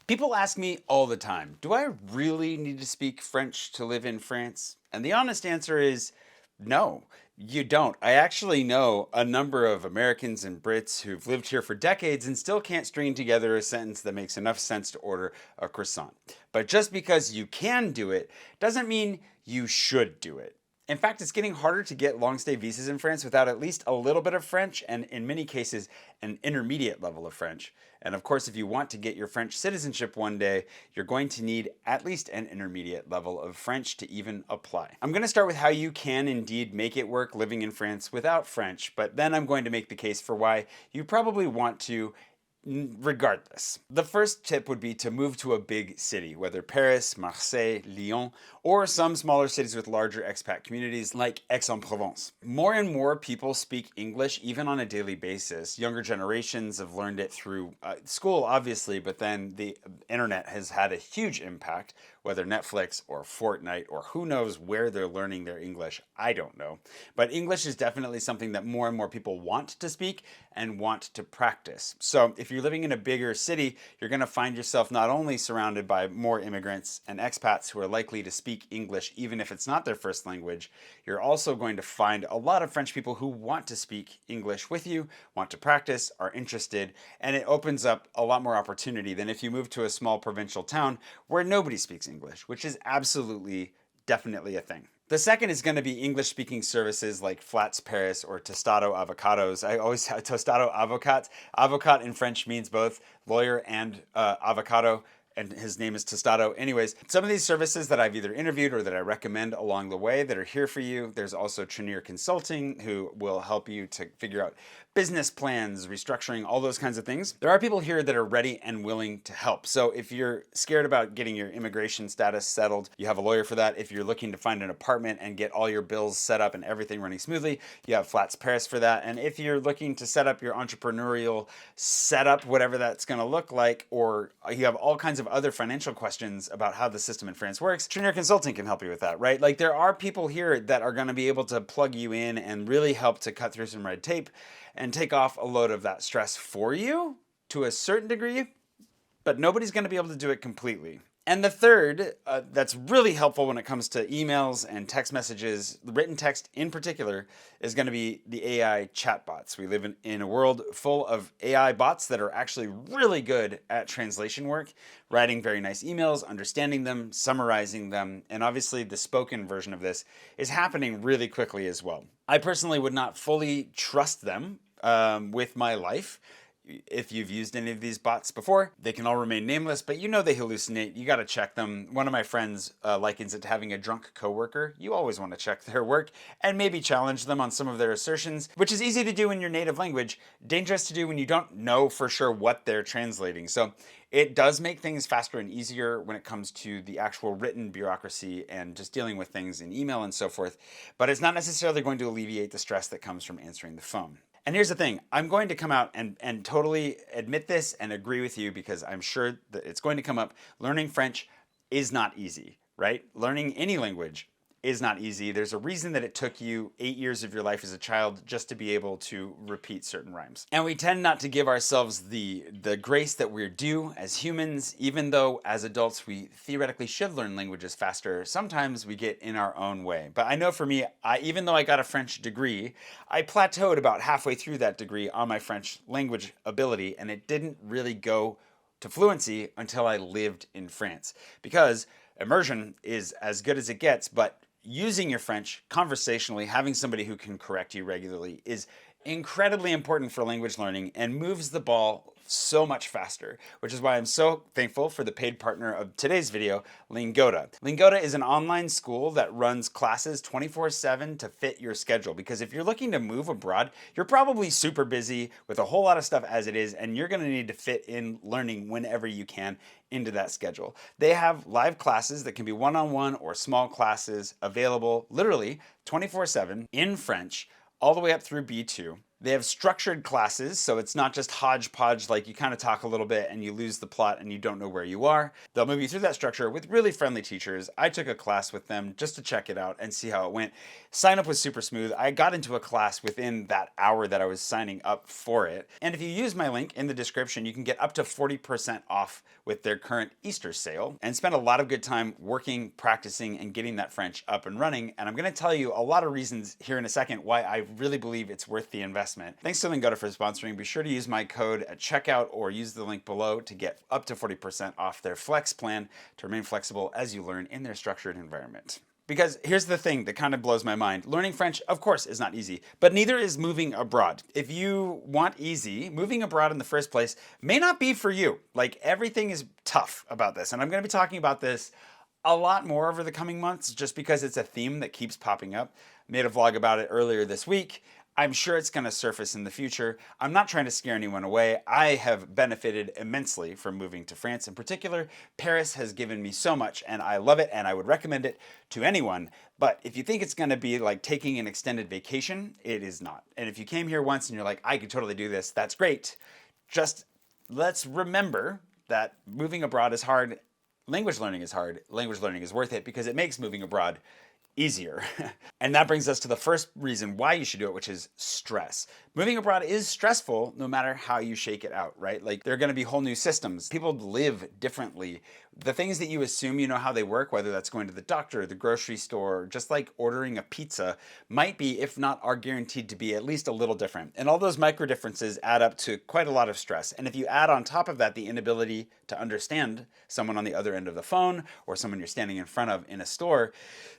People ask me all the time, do I really need to speak French to live in France? And the honest answer is no, you don't. I actually know a number of Americans and Brits who've lived here for decades and still can't string together a sentence that makes enough sense to order a croissant. But just because you can do it doesn't mean you should do it. In fact, it's getting harder to get long stay visas in France without at least a little bit of French, and in many cases, an intermediate level of French. And of course, if you want to get your French citizenship one day, you're going to need at least an intermediate level of French to even apply. I'm going to start with how you can indeed make it work living in France without French, but then I'm going to make the case for why you probably want to regardless. The first tip would be to move to a big city, whether Paris, Marseille, Lyon, or some smaller cities with larger expat communities like Aix-en-Provence. More and more people speak English even on a daily basis. Younger generations have learned it through school, obviously, but then the internet has had a huge impact, whether Netflix or Fortnite or who knows where they're learning their English, I don't know. But English is definitely something that more and more people want to speak and want to practice. So if you're living in a bigger city, you're going to find yourself not only surrounded by more immigrants and expats who are likely to speak English even if it's not their first language, you're also going to find a lot of French people who want to speak English with you, want to practice, are interested, and it opens up a lot more opportunity than if you move to a small provincial town where nobody speaks English, which is absolutely, definitely a thing. The second is going to be English-speaking services like Flats Paris or Tostado Avocados. I always have Tostado Avocat. Avocat in French means both lawyer and avocado, and his name is Tostado. Anyways, some of these services that I've either interviewed or that I recommend along the way that are here for you. There's also Trenier Consulting, who will help you to figure out business plans, restructuring, all those kinds of things. There are people here that are ready and willing to help. So if you're scared about getting your immigration status settled, you have a lawyer for that. If you're looking to find an apartment and get all your bills set up and everything running smoothly, you have Flats Paris for that. And if you're looking to set up your entrepreneurial setup, whatever that's going to look like, or you have all kinds of other financial questions about how the system in France works, Trenier Consulting can help you with that, right? Like there are people here that are going to be able to plug you in and really help to cut through some red tape and take off a load of that stress for you to a certain degree, but nobody's going to be able to do it completely. And the third, that's really helpful when it comes to emails and text messages, written text in particular, is going to be the AI chatbots. We live in a world full of AI bots that are actually really good at translation work, writing very nice emails, understanding them, summarizing them, and obviously the spoken version of this is happening really quickly as well. I personally would not fully trust them with my life. If you've used any of these bots before, they can all remain nameless, but you know they hallucinate. You got to check them. One of my friends likens it to having a drunk coworker. You always want to check their work and maybe challenge them on some of their assertions, which is easy to do in your native language, dangerous to do when you don't know for sure what they're translating. So it does make things faster and easier when it comes to the actual written bureaucracy and just dealing with things in email and so forth, but it's not necessarily going to alleviate the stress that comes from answering the phone. And here's the thing, I'm going to come out and totally admit this and agree with you because I'm sure that it's going to come up. Learning French is not easy, right? Learning any language is not easy. There's a reason that it took you 8 years of your life as a child just to be able to repeat certain rhymes. And we tend not to give ourselves the grace that we're due as humans, even though as adults we theoretically should learn languages faster. Sometimes we get in our own way. But I know for me, even though I got a French degree, I plateaued about halfway through that degree on my French language ability, and it didn't really go to fluency until I lived in France. Because immersion is as good as it gets, but using your French conversationally, having somebody who can correct you regularly is incredibly important for language learning and moves the ball so much faster, which is why I'm so thankful for the paid partner of today's video, Lingoda. Lingoda is an online school that runs classes 24/7 to fit your schedule, because if you're looking to move abroad, you're probably super busy with a whole lot of stuff as it is, and you're going to need to fit in learning whenever you can into that schedule. They have live classes that can be one-on-one or small classes available literally 24/7 in French, all the way up through B2. They have structured classes, so it's not just hodgepodge, like you kind of talk a little bit and you lose the plot and you don't know where you are. They'll move you through that structure with really friendly teachers. I took a class with them just to check it out and see how it went. Sign up was super smooth. I got into a class within that hour that I was signing up for it. And if you use my link in the description, you can get up to 40% off with their current Easter sale and spend a lot of good time working, practicing, and getting that French up and running. And I'm going to tell you a lot of reasons here in a second why I really believe it's worth the investment. Thanks to Lingoda for sponsoring. Be sure to use my code at checkout or use the link below to get up to 40% off their Flex plan to remain flexible as you learn in their structured environment. Because here's the thing that kind of blows my mind. Learning French, of course, is not easy, but neither is moving abroad. If you want easy, moving abroad in the first place may not be for you. Like, everything is tough about this. And I'm going to be talking about this a lot more over the coming months just because it's a theme that keeps popping up. I made a vlog about it earlier this week. I'm sure it's going to surface in the future. I'm not trying to scare anyone away. I have benefited immensely from moving to France. In particular, Paris has given me so much, and I love it, and I would recommend it to anyone. But if you think it's going to be like taking an extended vacation, it is not. And if you came here once and you're like, I could totally do this, that's great. Just let's remember that moving abroad is hard. Language learning is hard. Language learning is worth it because it makes moving abroad easier. And that brings us to the first reason why you should do it, which is stress. Moving abroad is stressful no matter how you shake it out, right? Like, there are going to be whole new systems. People live differently. The things that you assume you know how they work, whether that's going to the doctor, the grocery store, just like ordering a pizza, might be, if not are guaranteed to be, at least a little different. And all those micro differences add up to quite a lot of stress. And if you add on top of that the inability to understand someone on the other end of the phone or someone you're standing in front of in a store,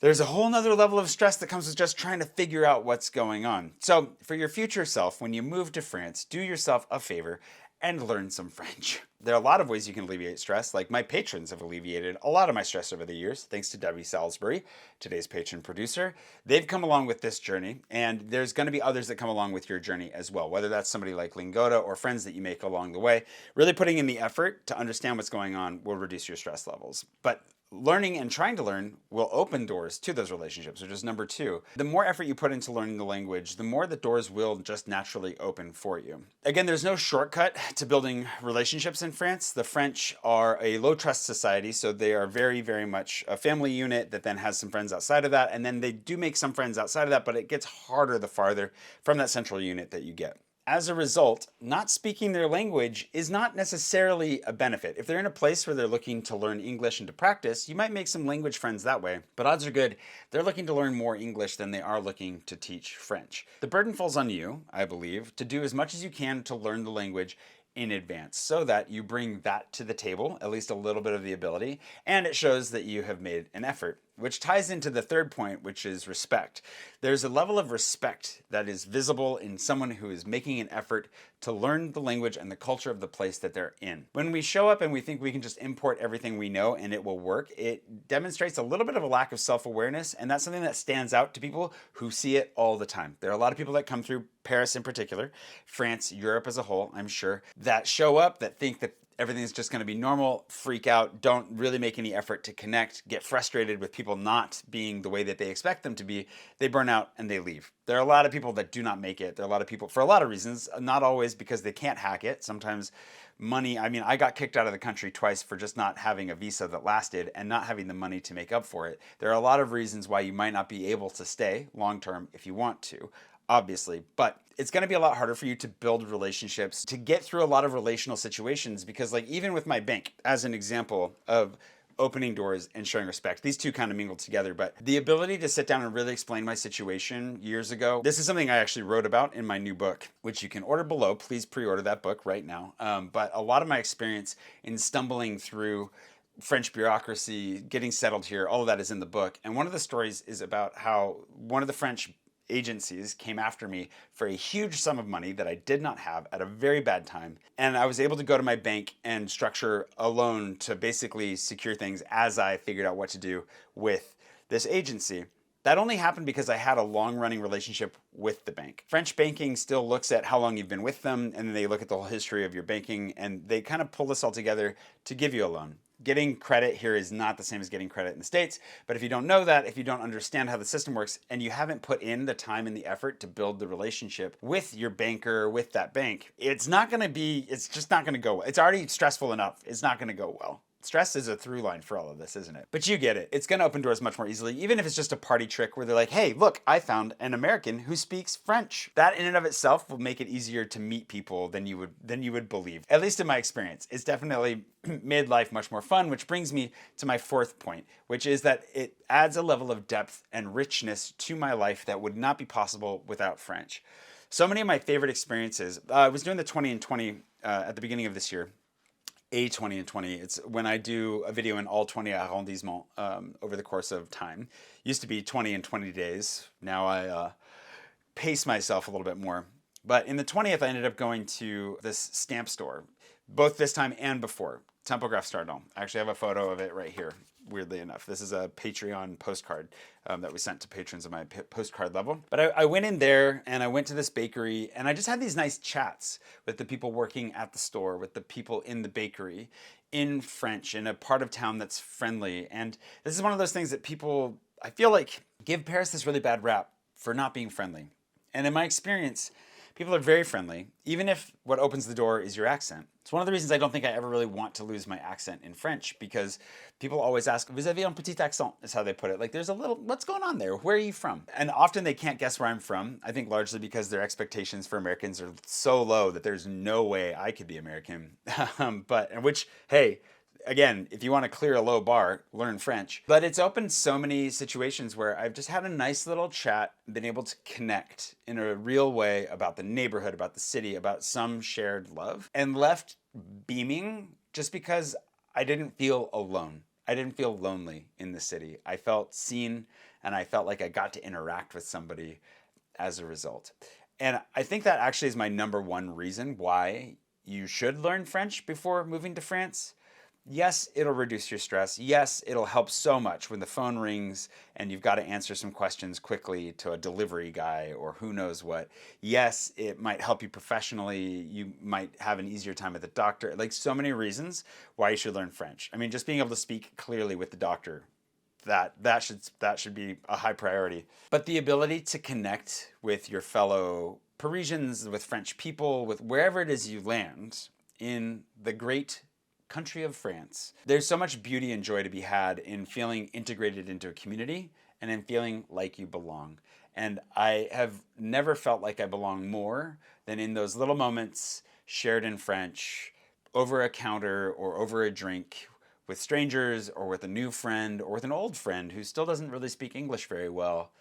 there's a whole nother level of stress that comes with just trying to figure out what's going on. So for your future self, when you move to France, do yourself a favor and learn some French. There are a lot of ways you can alleviate stress. Like, my patrons have alleviated a lot of my stress over the years, thanks to Debbie Salisbury, today's patron producer. They've come along with this journey, and there's going to be others that come along with your journey as well, whether that's somebody like Lingoda or friends that you make along the way. Really putting in the effort to understand what's going on will reduce your stress levels. But learning and trying to learn will open doors to those relationships, which is number two. The more effort you put into learning the language, the more the doors will just naturally open for you. Again, there's no shortcut to building relationships in France. The French are a low trust society, so they are very, very much a family unit that then has some friends outside of that. And then they do make some friends outside of that, but it gets harder the farther from that central unit that you get. As a result, not speaking their language is not necessarily a benefit. If they're in a place where they're looking to learn English and to practice, you might make some language friends that way. But odds are good, they're looking to learn more English than they are looking to teach French. The burden falls on you, I believe, to do as much as you can to learn the language in advance so that you bring that to the table, at least a little bit of the ability, and it shows that you have made an effort, which ties into the third point, which is respect. There's a level of respect that is visible in someone who is making an effort to learn the language and the culture of the place that they're in. When we show up and we think we can just import everything we know and it will work, it demonstrates a little bit of a lack of self-awareness, and that's something that stands out to people who see it all the time. There are a lot of people that come through Paris in particular, France, Europe as a whole, I'm sure, that show up, that think that everything's just going to be normal, freak out, don't really make any effort to connect, get frustrated with people not being the way that they expect them to be. They burn out and they leave. There are a lot of people that do not make it. There are a lot of people, for a lot of reasons, not always because they can't hack it. Sometimes money, I got kicked out of the country twice for just not having a visa that lasted and not having the money to make up for it. There are a lot of reasons why you might not be able to stay long term if you want to, obviously, but it's going to be a lot harder for you to build relationships, to get through a lot of relational situations, because like even with my bank, as an example of opening doors and showing respect, these two kind of mingled together, but the ability to sit down and really explain my situation years ago, this is something I actually wrote about in my new book, which you can order below. Please pre-order that book right now. But a lot of my experience in stumbling through French bureaucracy, getting settled here, all of that is in the book. And one of the stories is about how one of the French agencies came after me for a huge sum of money that I did not have at a very bad time. And I was able to go to my bank and structure a loan to basically secure things as I figured out what to do with this agency. That only happened because I had a long-running relationship with the bank. French banking still looks at how long you've been with them, and then they look at the whole history of your banking, and they kind of pull this all together to give you a loan. Getting credit here is not the same as getting credit in the States. But if you don't know that, if you don't understand how the system works, and you haven't put in the time and the effort to build the relationship with your banker, with that bank, it's just not going to go well. It's already stressful enough. It's not going to go well. Stress is a through line for all of this, isn't it? But you get it. It's going to open doors much more easily, even if it's just a party trick where they're like, hey, look, I found an American who speaks French. That in and of itself will make it easier to meet people than you would believe. At least in my experience. It's definitely made life much more fun, which brings me to my fourth point, which is that it adds a level of depth and richness to my life that would not be possible without French. So many of my favorite experiences, I was doing the 20 and 20 at the beginning of this year. A 20 and 20. It's when I do a video in all 20 arrondissements over the course of time. Used to be 20 and 20 days. Now I pace myself a little bit more. But in the 20th, I ended up going to this stamp store, both this time and before, Tempograph Stardom. I actually have a photo of it right here, weirdly enough. This is a Patreon postcard that we sent to patrons of my postcard level. But I went in there and I went to this bakery and I just had these nice chats with the people working at the store, with the people in the bakery in French, in a part of town that's friendly. And this is one of those things that people, I feel like, give Paris this really bad rap for not being friendly. And in my experience, people are very friendly, even if what opens the door is your accent. It's one of the reasons I don't think I ever really want to lose my accent in French, because people always ask, vous avez un petit accent, is how they put it. Like, there's a little, what's going on there? Where are you from? And often they can't guess where I'm from. I think largely because their expectations for Americans are so low that there's no way I could be American. Which, hey, again, if you want to clear a low bar, learn French. But it's opened so many situations where I've just had a nice little chat, been able to connect in a real way about the neighborhood, about the city, about some shared love, and left beaming just because I didn't feel alone. I didn't feel lonely in the city. I felt seen, and I felt like I got to interact with somebody as a result. And I think that actually is my number one reason why you should learn French before moving to France. Yes, it'll reduce your stress. Yes, it'll help so much when the phone rings and you've got to answer some questions quickly to a delivery guy or who knows what. Yes, it might help you professionally. You might have an easier time at the doctor. Like, so many reasons why you should learn French. I mean, just being able to speak clearly with the doctor, that should be a high priority. But the ability to connect with your fellow Parisians, with French people, with wherever it is you land in the great country of France. There's so much beauty and joy to be had in feeling integrated into a community and in feeling like you belong. And I have never felt like I belong more than in those little moments shared in French over a counter or over a drink with strangers or with a new friend or with an old friend who still doesn't really speak English very well,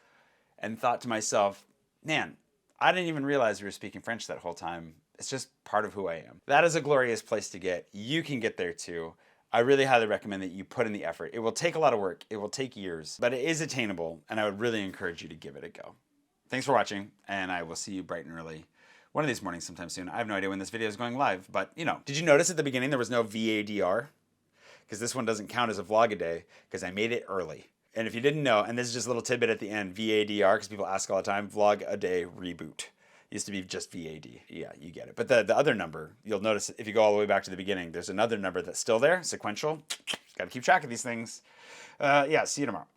and thought to myself, man, I didn't even realize we were speaking French that whole time. It's just part of who I am. That is a glorious place to get. You can get there too. I really highly recommend that you put in the effort. It will take a lot of work. It will take years, but it is attainable, and I would really encourage you to give it a go. Thanks for watching, and I will see you bright and early one of these mornings sometime soon. I have no idea when this video is going live, but did you notice at the beginning there was no VADR? Because this one doesn't count as a vlog a day because I made it early. And if you didn't know, and this is just a little tidbit at the end, VADR, because people ask all the time, vlog a day reboot. Used to be just VAD. Yeah, you get it. But the other number, you'll notice if you go all the way back to the beginning, there's another number that's still there, sequential. Got to keep track of these things. Yeah, see you tomorrow.